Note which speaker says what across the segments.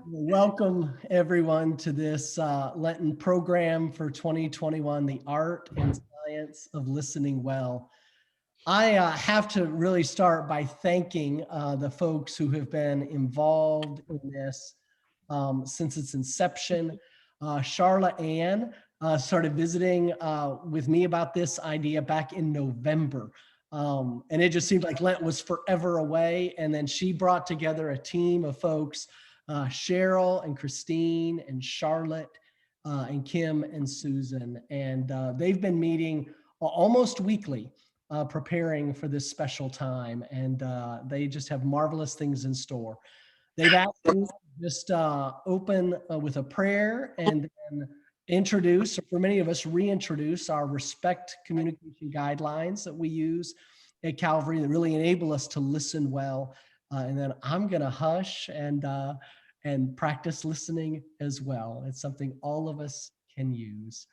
Speaker 1: Welcome everyone to this Lenten program for 2021, The Art and Science of Listening Well. I have to really start by thanking the folks who have been involved in this since its inception. Charla Ann started visiting with me about this idea back in November. And it just seemed like Lent was forever away. And then she brought together a team of folks, Cheryl and Christine and Charlotte and Kim and Susan. And they've been meeting almost weekly, preparing for this special time. And they just have marvelous things in store. They've asked me to just open with a prayer and then introduce, or for many of us, reintroduce our respect communication guidelines that we use at Calvary that really enable us to listen well. And then I'm going to hush and practice listening as well. It's something all of us can use.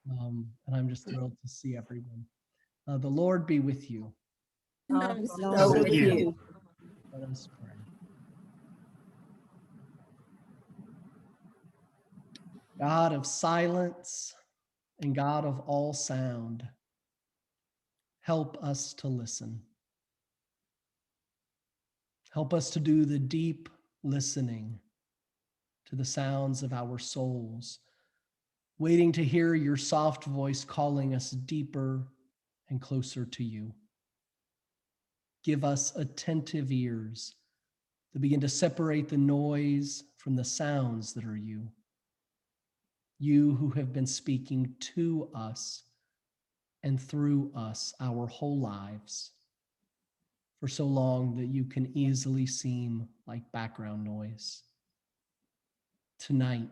Speaker 1: And I'm just thrilled to see everyone. The Lord be with you.
Speaker 2: Also with you.
Speaker 1: Let us pray. God of silence and God of all sound, help us to listen. Help us to do the deep listening to the sounds of our souls, waiting to hear your soft voice calling us deeper and closer to you. Give us attentive ears to begin to separate the noise from the sounds that are you. You who have been speaking to us and through us our whole lives for so long that you can easily seem like background noise. Tonight,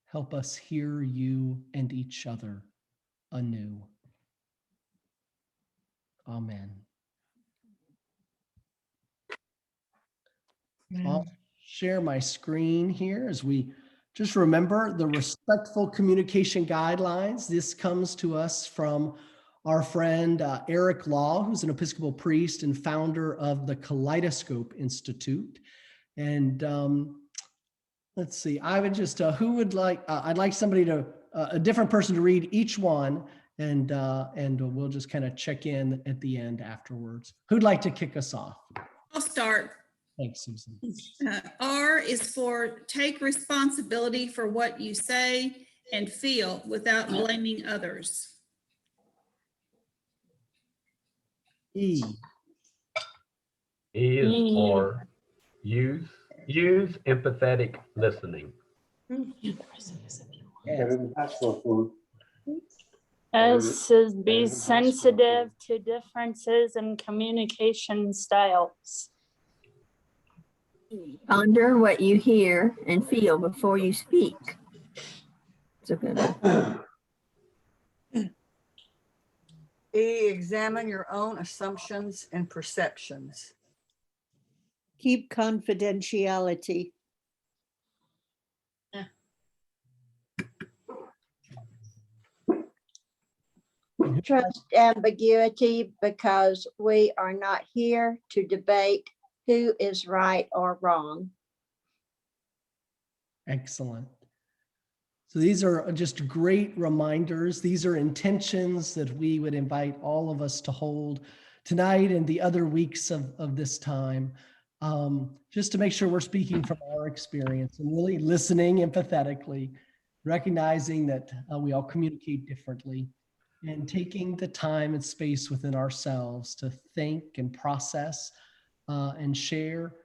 Speaker 1: help us hear you and each other anew. Amen. I'll share my screen here as we just remember the respectful communication guidelines. This comes to us from our friend Eric Law, who's an Episcopal priest and founder of the Kaleidoscope Institute. And let's see, I would just, who would like, I'd like somebody to, a different person to read each one, and we'll just kind of check in at the end afterwards. Who'd like to kick us off?
Speaker 2: I'll start.
Speaker 1: Thanks, Susan.
Speaker 2: R is for take responsibility for what you say and feel without blaming others.
Speaker 1: E.
Speaker 3: E is for use empathetic listening.
Speaker 4: S is be sensitive to differences in communication styles.
Speaker 5: Ponder what you hear and feel before you speak. It's a good one.
Speaker 6: E, examine your own assumptions and perceptions.
Speaker 7: Keep confidentiality.
Speaker 8: Trust ambiguity, because we are not here to debate who is right or wrong.
Speaker 1: Excellent. So these are just great reminders. These are intentions that we would invite all of us to hold tonight and the other weeks of this time, just to make sure we're speaking from our experience and really listening empathetically, recognizing that we all communicate differently, and taking the time and space within ourselves to think and process and share.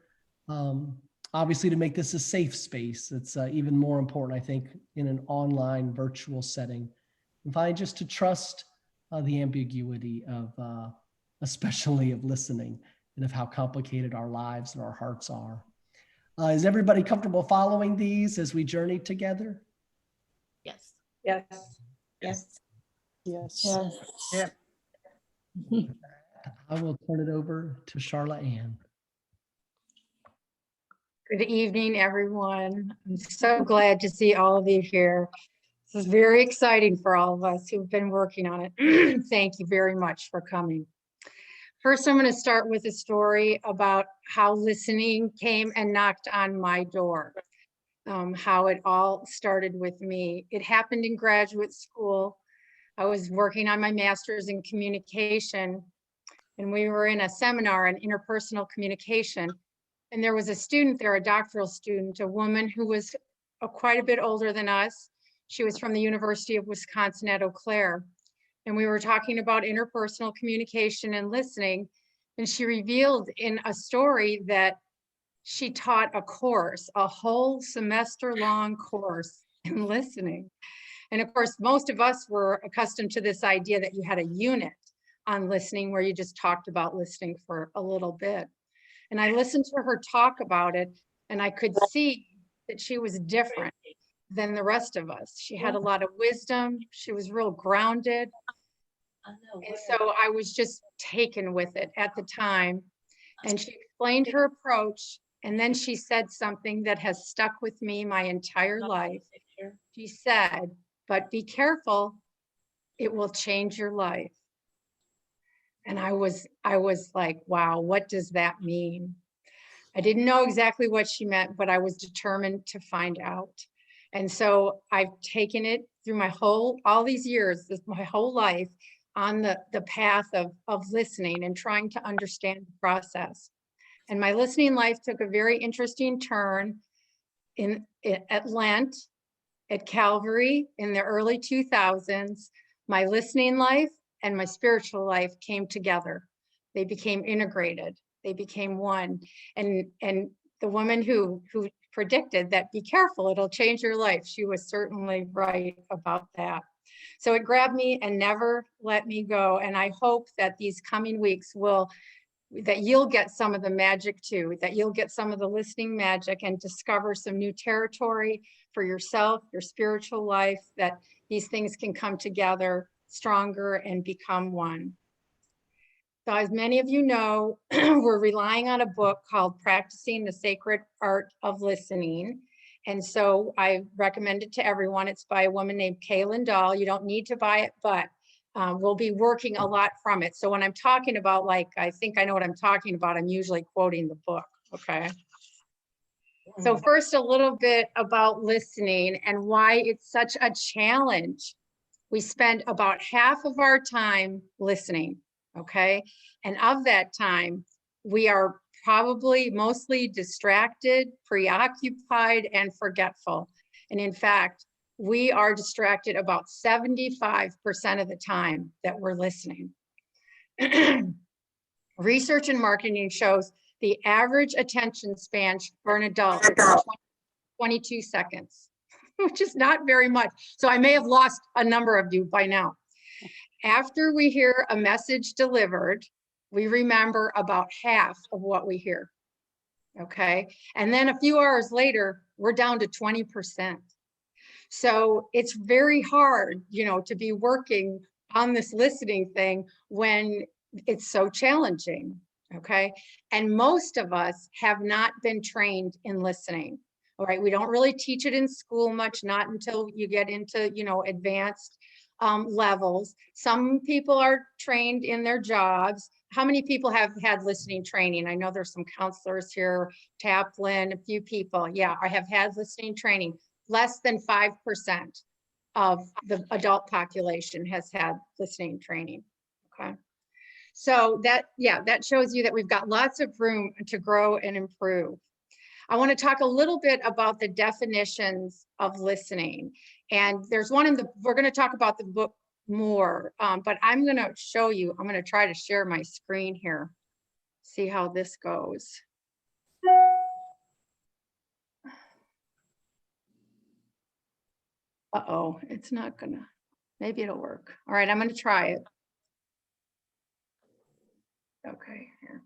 Speaker 1: Obviously, to make this a safe space, it's even more important, I think, in an online virtual setting. And finally, just to trust the ambiguity of, especially of listening, and of how complicated our lives and our hearts are. Is everybody comfortable following these as we journey together?
Speaker 2: Yes.
Speaker 8: Yes.
Speaker 7: Yes.
Speaker 4: Yes.
Speaker 6: Yep.
Speaker 1: I will turn it over to Charla Ann.
Speaker 9: Good evening, everyone. I'm so glad to see all of you here. This is very exciting for all of us who've been working on it. Thank you very much for coming. First, I'm going to start with a story about how listening came and knocked on my door. How it all started with me. It happened in graduate school. I was working on my master's in communication, and we were in a seminar on interpersonal communication. And there was a student there, a doctoral student, a woman who was quite a bit older than us. She was from the University of Wisconsin at Eau Claire. And we were talking about interpersonal communication and listening. And she revealed in a story that she taught a course, a whole semester-long course in listening. And of course, most of us were accustomed to this idea that you had a unit on listening where you just talked about listening for a little bit. And I listened to her talk about it, and I could see that she was different than the rest of us. She had a lot of wisdom. She was real grounded. And so I was just taken with it at the time. And she explained her approach. And then she said something that has stuck with me my entire life. She said, but be careful, it will change your life. And I was like, wow, what does that mean? I didn't know exactly what she meant, but I was determined to find out. And so I've taken it through all these years, my whole life, on the path of listening and trying to understand the process. And my listening life took a very interesting turn at Lent, at Calvary in the early 2000s. My listening life and my spiritual life came together. They became integrated. They became one. And the woman who predicted that, be careful, it'll change your life, she was certainly right about that. So it grabbed me and never let me go. And I hope that these coming weeks that you'll get some of the magic too, that you'll get some of the listening magic and discover some new territory for yourself, your spiritual life, that these things can come together stronger and become one. So as many of you know, we're relying on a book called Practicing the Sacred Art of Listening. And so I recommend it to everyone. It's by a woman named Kaylin Dahl. You don't need to buy it, but we'll be working a lot from it. So when I'm talking about, like, I think I know what I'm talking about, I'm usually quoting the book, okay? So first, a little bit about listening and why it's such a challenge. We spend about half of our time listening, okay? And of that time, we are probably mostly distracted, preoccupied, and forgetful. And in fact, we are distracted about 75% of the time that we're listening. Research in marketing shows the average attention span for an adult is 22 seconds, which is not very much. So I may have lost a number of you by now. After we hear a message delivered, we remember about half of what we hear, okay? And then a few hours later, we're down to 20%. So it's very hard, to be working on this listening thing when it's so challenging, okay? And most of us have not been trained in listening, all right? We don't really teach it in school much, not until you get into, advanced levels. Some people are trained in their jobs. How many people have had listening training? I know there's some counselors here, Taplin, a few people. Yeah, I have had listening training. Less than 5% of the adult population has had listening training, okay? So that shows you that we've got lots of room to grow and improve. I want to talk a little bit about the definitions of listening. And there's one we're going to talk about the book more, but I'm going to show you, I'm going to try to share my screen here, see how this goes. Uh-oh, it's not gonna, maybe it'll work. All right, I'm gonna try it. Okay, here.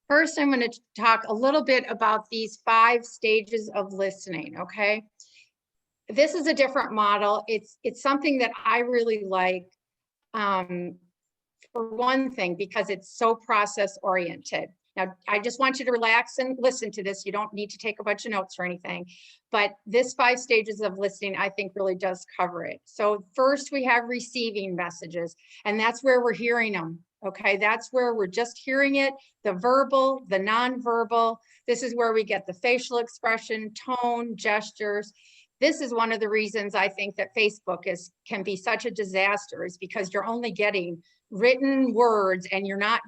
Speaker 9: First, I'm gonna talk a little bit about these 5 stages of listening, okay? This is a different model. It's something that I really like, for one thing, because it's so process oriented. Now, I just want you to relax and listen to this. You don't need to take a bunch of notes or anything, but this 5 stages of listening, I think, really does cover it. So first we have receiving messages, and that's where we're hearing them. Okay, that's where we're just hearing it, the verbal, the nonverbal. This is where we get the facial expression, tone, gestures. This is one of the reasons I think that Facebook can be such a disaster, is because you're only getting written words and you're not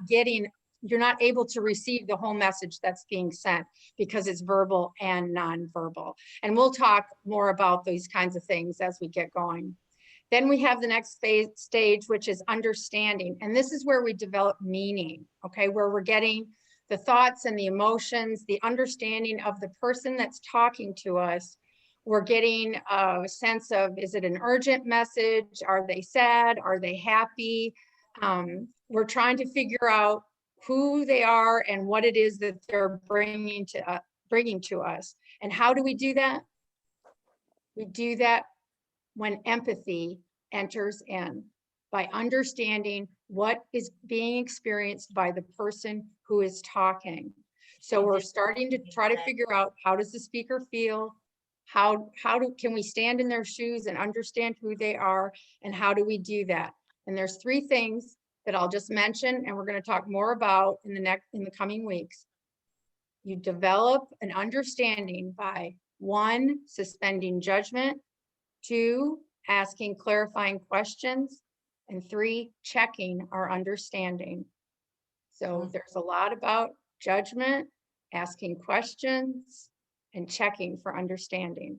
Speaker 9: able to receive the whole message that's being sent because it's verbal and nonverbal. And we'll talk more about these kinds of things as we get going. Then we have the next stage, which is understanding. And this is where we develop meaning, okay? Where we're getting the thoughts and the emotions, the understanding of the person that's talking to us. We're getting a sense of, is it an urgent message? Are they sad? Are they happy? We're trying to figure out who they are and what it is that they're bringing to us. And how do we do that? We do that when empathy enters in, by understanding what is being experienced by the person who is talking. So we're starting to try to figure out, how does the speaker feel? Can we stand in their shoes and understand who they are? And how do we do that? And there's 3 things that I'll just mention, and we're going to talk more about in the coming weeks. You develop an understanding by 1, suspending judgment, 2, asking clarifying questions, and 3, checking our understanding. So there's a lot about judgment, asking questions, and checking for understanding.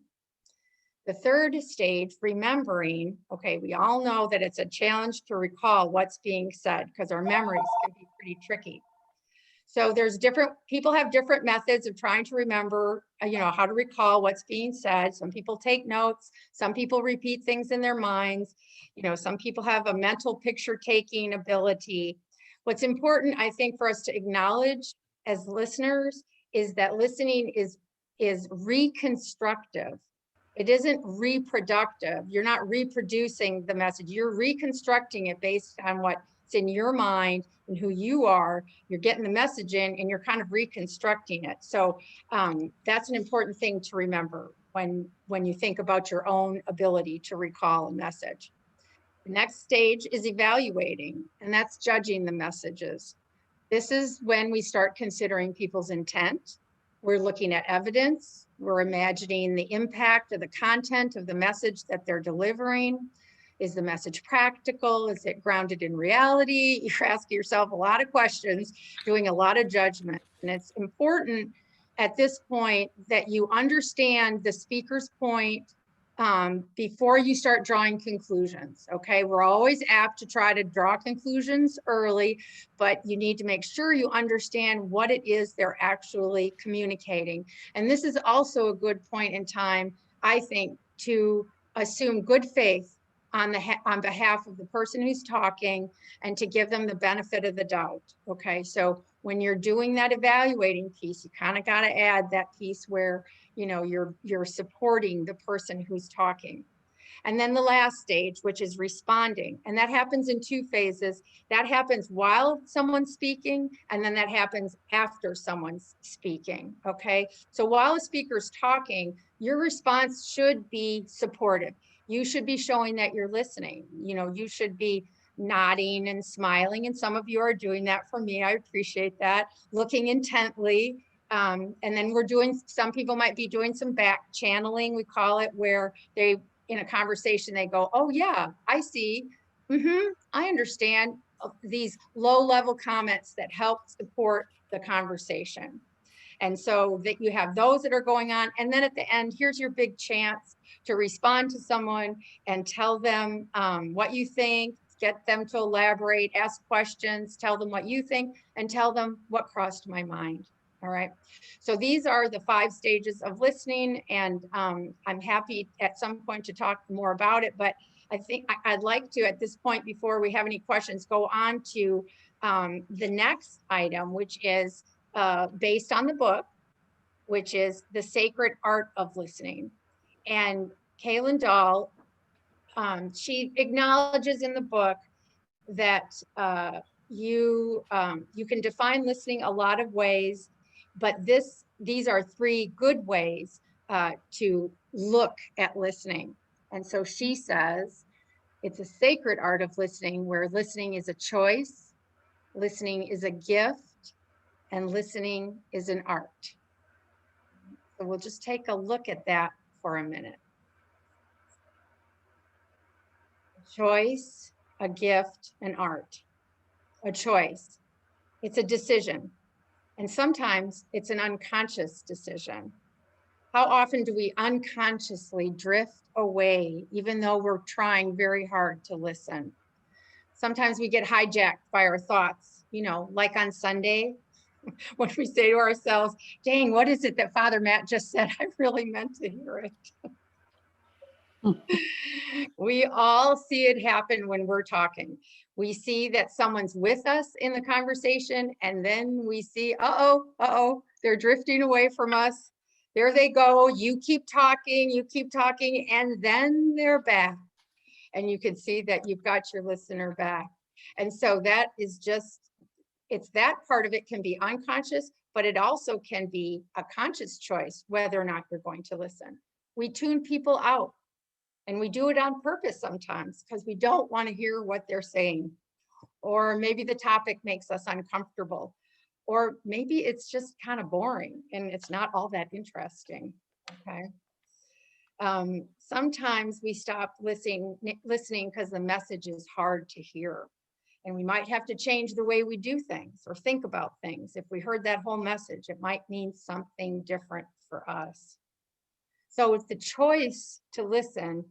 Speaker 9: The third stage, remembering, okay, we all know that it's a challenge to recall what's being said because our memories can be pretty tricky. So there's people have different methods of trying to remember, how to recall what's being said. Some people take notes, some people repeat things in their minds. Some people have a mental picture taking ability. What's important, I think, for us to acknowledge as listeners is that listening is reconstructive. It isn't reproductive. You're not reproducing the message. You're reconstructing it based on what's in your mind and who you are. You're getting the message in and you're kind of reconstructing it. So that's an important thing to remember when you think about your own ability to recall a message. The next stage is evaluating, and that's judging the messages. This is when we start considering people's intent. We're looking at evidence. We're imagining the impact of the content of the message that they're delivering. Is the message practical? Is it grounded in reality? You're asking yourself a lot of questions, doing a lot of judgment. And it's important at this point that you understand the speaker's point before you start drawing conclusions, okay? We're always apt to try to draw conclusions early, but you need to make sure you understand what it is they're actually communicating. And this is also a good point in time, I think, to assume good faith on behalf of the person who's talking and to give them the benefit of the doubt, okay? So when you're doing that evaluating piece, you kind of got to add that piece where you're supporting the person who's talking. And then the last stage, which is responding. And that happens in 2 phases. That happens while someone's speaking, and then that happens after someone's speaking, okay? So while a speaker's talking, your response should be supportive. You should be showing that you're listening. You should be nodding and smiling. And some of you are doing that for me. I appreciate that. Looking intently. And then some people might be doing some back channeling, we call it, where they, in a conversation, they go, oh yeah, I see. I understand. These low-level comments that help support the conversation. And so that you have those that are going on. And then at the end, here's your big chance to respond to someone and tell them what you think, get them to elaborate, ask questions, tell them what you think, and tell them what crossed my mind. All right. So these are the 5 stages of listening, and I'm happy at some point to talk more about it, but I think I'd like to, at this point, before we have any questions, go on to the next item, which is based on the book, which is The Sacred Art of Listening. And Kaylin Dahl, she acknowledges in the book that you can define listening a lot of ways, but these are 3 good ways to look at listening. And so she says, it's a sacred art of listening where listening is a choice, Listening is a gift, and listening is an art. So we'll just take a look at that for a minute. A choice, a gift, an art. A choice. It's a decision. And sometimes it's an unconscious decision. How often do we unconsciously drift away, even though we're trying very hard to listen? Sometimes we get hijacked by our thoughts, you know, like on Sunday, when we say to ourselves, dang, what is it that Father Matt just said? I really meant to hear it. We all see it happen when we're talking. We see that someone's with us in the conversation, and then we see, they're drifting away from us. There they go. You keep talking, and then they're back. And you can see that you've got your listener back. And so that is just, it's that part of it can be unconscious, but it also can be a conscious choice whether or not you're going to listen. We tune people out, and we do it on purpose sometimes because we don't want to hear what they're saying. Or maybe the topic makes us uncomfortable. Or maybe it's just kind of boring and it's not all that interesting. Okay. Sometimes we stop listening because the message is hard to hear. And we might have to change the way we do things or think about things. If we heard that whole message, it might mean something different for us. So if the choice to listen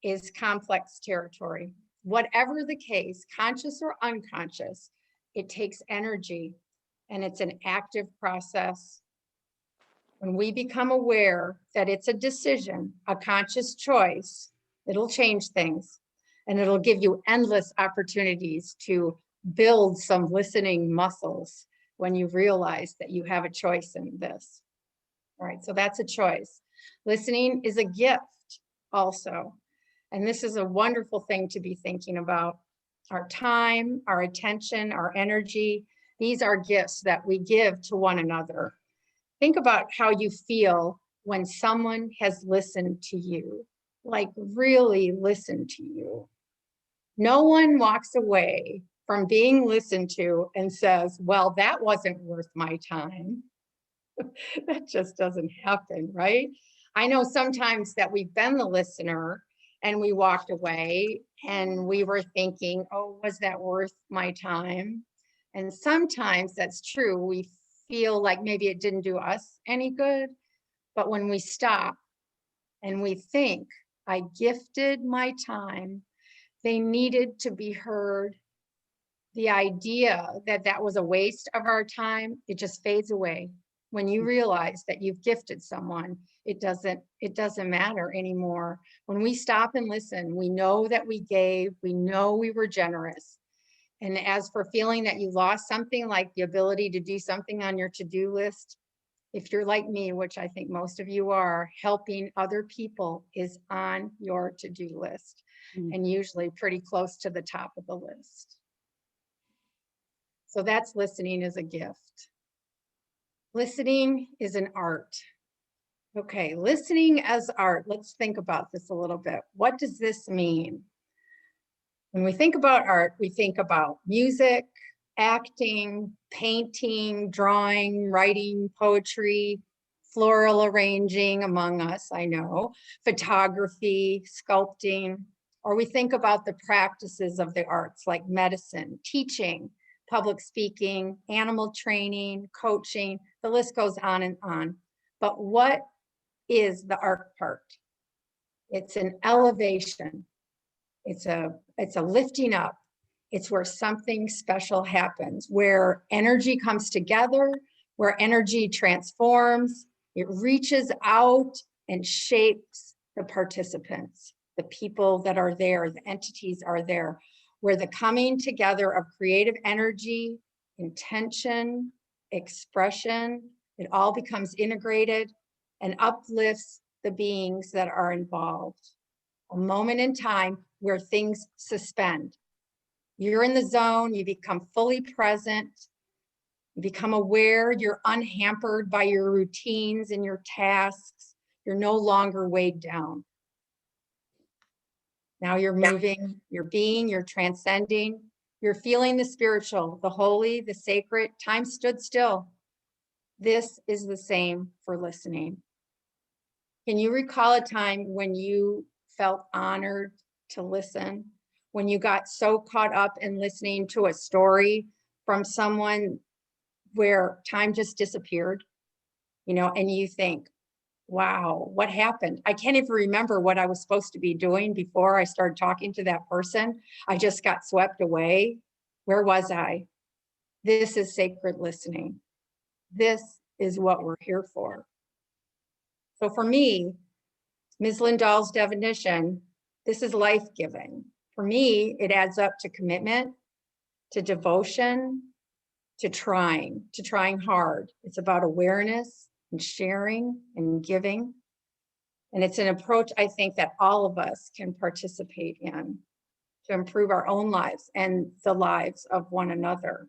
Speaker 9: is complex territory, whatever the case, conscious or unconscious, it takes energy and it's an active process. When we become aware that it's a decision, a conscious choice, it'll change things and it'll give you endless opportunities to build some listening muscles when you realize that you have a choice in this. All right, so that's a choice. Listening is a gift also. And this is a wonderful thing to be thinking about. Our time, our attention, our energy, these are gifts that we give to one another. Think about how you feel when someone has listened to you, like really listened to you. No one walks away from being listened to and says, well, that wasn't worth my time. That just doesn't happen, right? I know sometimes that we've been the listener and we walked away and we were thinking, oh, was that worth my time? And sometimes that's true. We feel like maybe it didn't do us any good. But when we stop and we think, I gifted my time, they needed to be heard. The idea that that was a waste of our time, it just fades away. When you realize that you've gifted someone, it doesn't matter anymore. When we stop and listen, we know that we gave, we know we were generous. And as for feeling that you lost something like the ability to do something on your to-do list, if you're like me, which I think most of you are, helping other people is on your to-do list and usually pretty close to the top of the list. So that's listening as a gift. Listening is an art. Okay, listening as art. Let's think about this a little bit. What does this mean? When we think about art, we think about music, acting, painting, drawing, writing, poetry, floral arranging, among us, I know, photography, sculpting, or we think about the practices of the arts like medicine, teaching, public speaking, animal training, coaching, the list goes on and on. But what is the art part? It's an elevation. It's a lifting up. It's where something special happens, where energy comes together, where energy transforms, it reaches out and shapes the participants, the people that are there, the entities are there, where the coming together of creative energy, intention, expression, it all becomes integrated and uplifts the beings that are involved. A moment in time where things suspend. You're in the zone, you become fully present, you become aware, you're unhampered by your routines and your tasks. You're no longer weighed down. Now you're moving, you're being, you're transcending, You're feeling the spiritual, the holy, the sacred. Time stood still. This is the same for listening. Can you recall a time when you felt honored to listen? When you got so caught up in listening to a story from someone where time just disappeared, and you think, wow, what happened? I can't even remember what I was supposed to be doing before I started talking to that person. I just got swept away. Where was I? This is sacred listening. This is what we're here for. So for me, Ms. Lindahl's definition, this is life-giving. For me, it adds up to commitment, to devotion, to trying hard. It's about awareness and sharing and giving. And it's an approach I think that all of us can participate in to improve our own lives and the lives of one another.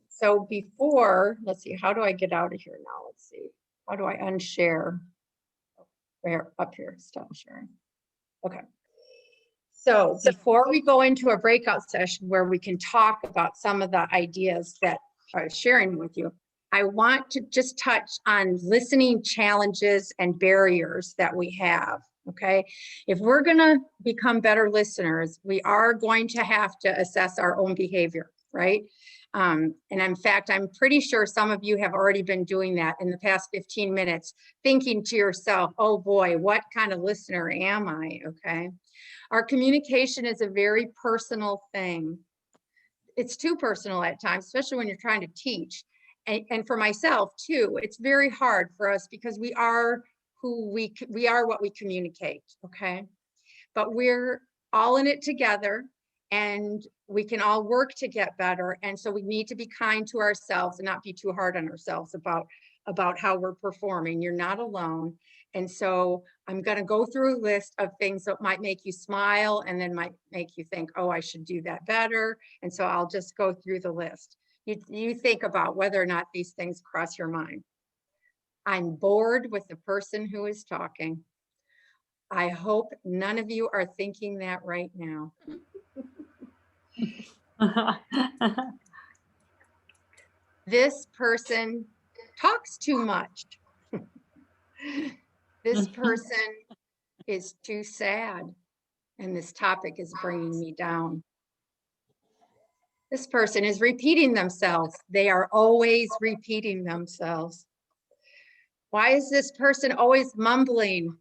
Speaker 9: So before, let's see, how do I get out of here now? Let's see, how do I unshare? Where up here, stop sharing. Okay. So before we go into a breakout session where we can talk about some of the ideas that I was sharing with you, I want to just touch on listening challenges and barriers that we have, okay? If we're gonna become better listeners, we are going to have to assess our own behavior, right? And in fact, I'm pretty sure some of you have already been doing that in the past 15 minutes, thinking to yourself, oh boy, what kind of listener am I, okay? Our communication is a very personal thing. It's too personal at times, especially when you're trying to teach. And for myself too, it's very hard for us because we are who we are what we communicate, okay? But we're all in it together and we can all work to get better. And so we need to be kind to ourselves and not be too hard on ourselves about how we're performing. You're not alone. And so I'm going to go through a list of things that might make you smile and then might make you think, oh, I should do that better. And so I'll just go through the list. You think about whether or not these things cross your mind. I'm bored with the person who is talking. I hope none of you are thinking that right now. This person talks too much. This person is too sad, and this topic is bringing me down. This person is repeating themselves. They are always repeating themselves. Why is this person always mumbling?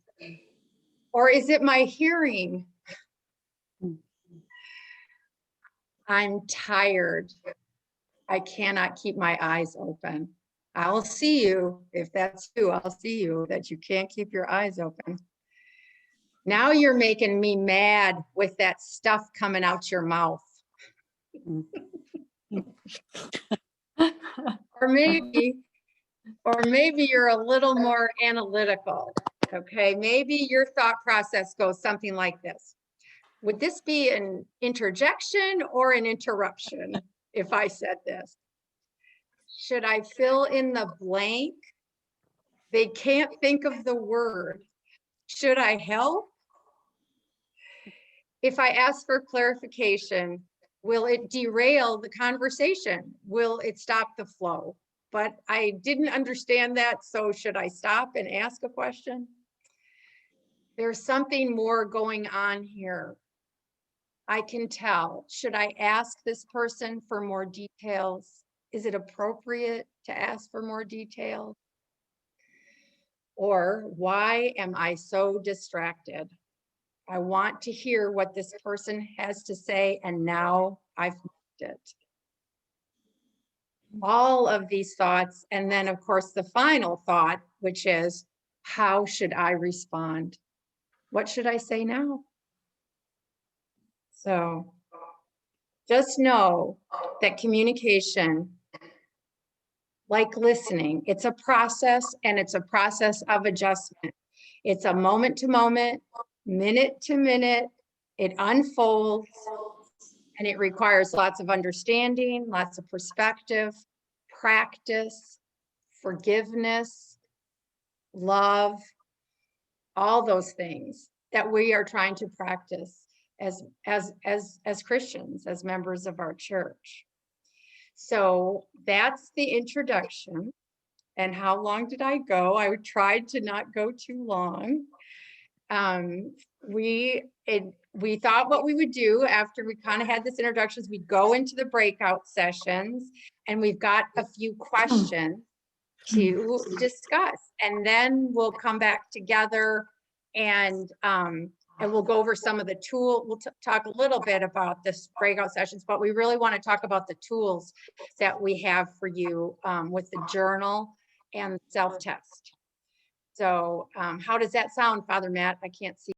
Speaker 9: Or is it my hearing? I'm tired. I cannot keep my eyes open. I'll see you. If that's you, I'll see you, that you can't keep your eyes open. Now you're making me mad with that stuff coming out your mouth. Or maybe you're a little more analytical, okay? Maybe your thought process goes something like this. Would this be an interjection or an interruption if I said this? Should I fill in the blank? They can't think of the word. Should I help? If I ask for clarification, will it derail the conversation? Will it stop the flow? But I didn't understand that, so should I stop and ask a question? There's something more going on here. I can tell. Should I ask this person for more details? Is it appropriate to ask for more details? Or why am I so distracted? I want to hear what this person has to say, and now I've missed it. All of these thoughts, and then of course the final thought, which is, how should I respond? What should I say now? So just know that communication, like listening, it's a process, and it's a process of adjustment. It's a moment to moment, minute to minute, it unfolds, and it requires lots of understanding, lots of perspective, practice, forgiveness, love, all those things that we are trying to practice. as Christians, as members of our church. So that's the introduction. And how long did I go? I tried to not go too long. We thought what we would do after we kind of had this introduction is we'd go into the breakout sessions, and we've got a few questions to discuss, and then we'll come back together and we'll go over some of the we'll talk a little bit about this breakout sessions, but we really want to talk about the tools that we have for you with the journal and self-test. So how does that sound, Father Matt? I can't see.